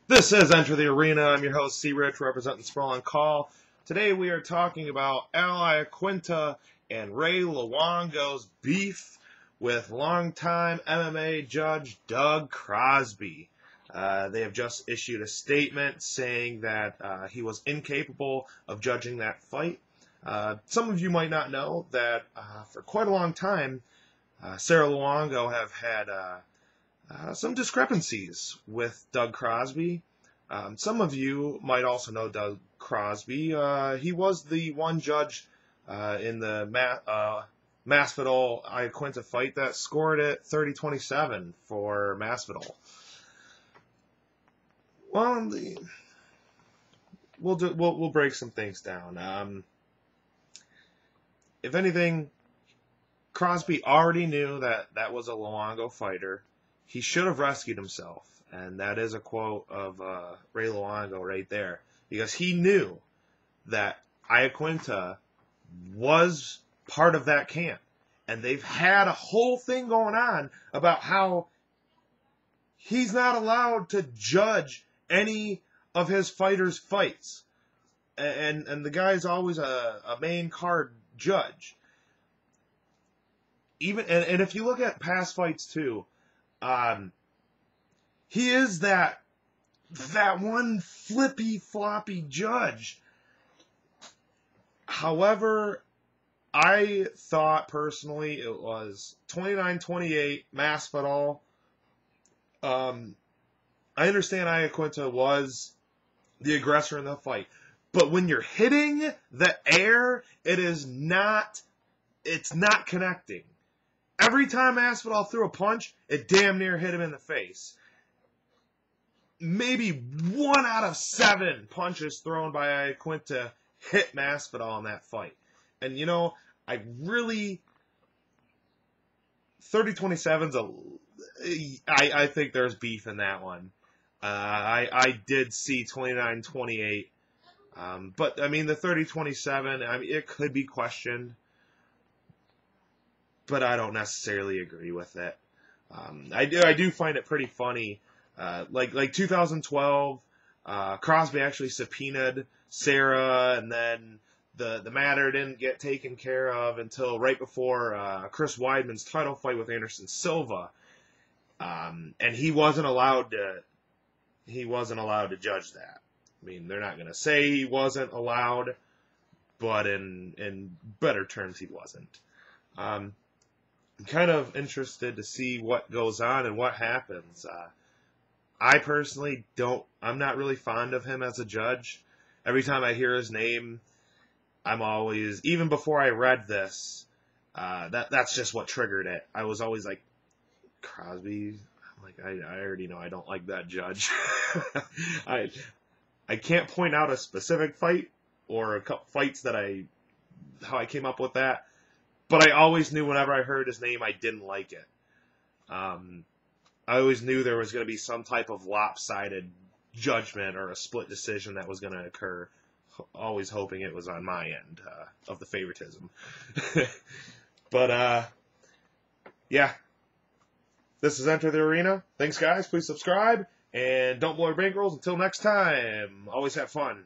This is Enter the Arena. I'm your host, C. Rich, representing Sprawl on Call. Today we are talking about Iaquinta and Ray Luongo's beef with longtime MMA judge Doug Crosby. They have just issued a statement saying that he was incapable of judging that fight. Some of you might not know that for quite a long time, Sarah Luongo have had some discrepancies with Doug Crosby. Some of you might also know Doug Crosby. He was the one judge in the Masvidal Iaquinta fight that scored it 30-27 for Masvidal. Well, we'll break some things down. If anything, Crosby already knew that that was a Luongo fighter. He should have rescued himself, and that is a quote of Ray Luongo right there, because he knew that Iaquinta was part of that camp, and they've had a whole thing going on about how he's not allowed to judge any of his fighters' fights, and the guy's always a main card judge. And if you look at past fights too. He is that one flippy floppy judge. However, I thought personally it was 29-28 Masvidal. I understand Iaquinta was the aggressor in the fight, but when you're hitting the air, it's not connecting. Every time Masvidal threw a punch, it damn near hit him in the face. Maybe 1 out of 7 punches thrown by Iaquinta hit Masvidal in that fight. And, you know, I really... 30-27's I think there's beef in that one. I did see 29-28. But, I mean, the 30-27, I mean, it could be questioned. But I don't necessarily agree with it. I do find it pretty funny. Like 2012, Crosby actually subpoenaed Sarah, and then the matter didn't get taken care of until right before Chris Weidman's title fight with Anderson Silva, and he wasn't allowed to judge that. I mean, they're not going to say he wasn't allowed, but in better terms, he wasn't. I'm kind of interested to see what goes on and what happens. I personally I'm not really fond of him as a judge. Every time I hear his name, I'm always, even before I read this, that's just what triggered it. I was always like, Crosby, like, I already know I don't like that judge. I can't point out a specific fight or a couple fights how I came up with that. But I always knew whenever I heard his name, I didn't like it. I always knew there was going to be some type of lopsided judgment or a split decision that was going to occur. Always hoping it was on my end of the favoritism. But, yeah. This is Enter the Arena. Thanks, guys. Please subscribe. And don't blow your bankrolls. Until next time, always have fun.